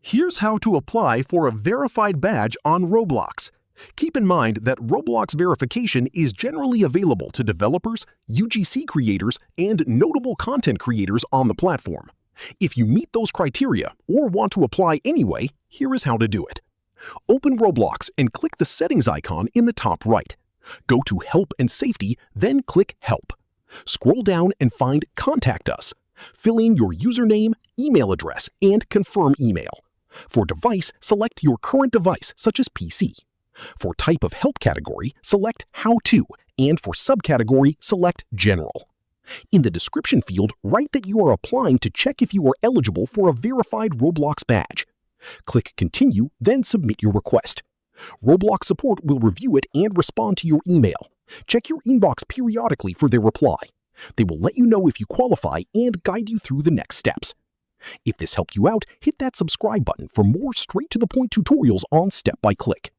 Here's how to apply for a verified badge on Roblox. Keep in mind that Roblox verification is generally available to developers, UGC creators, and notable content creators on the platform. If you meet those criteria or want to apply anyway, here is how to do it. Open Roblox and click the settings icon in the top right. Go to Help and Safety, then click Help. Scroll down and find Contact Us. Fill in your username, email address, and confirm email. For device, select your current device, such as PC. For type of help category, select How To, and for subcategory, select General. In the description field, write that you are applying to check if you are eligible for a verified Roblox badge. Click Continue, then submit your request. Roblox support will review it and respond to your email. Check your inbox periodically for their reply. They will let you know if you qualify and guide you through the next steps. If this helped you out, hit that subscribe button for more straight-to-the-point tutorials on Step by Click.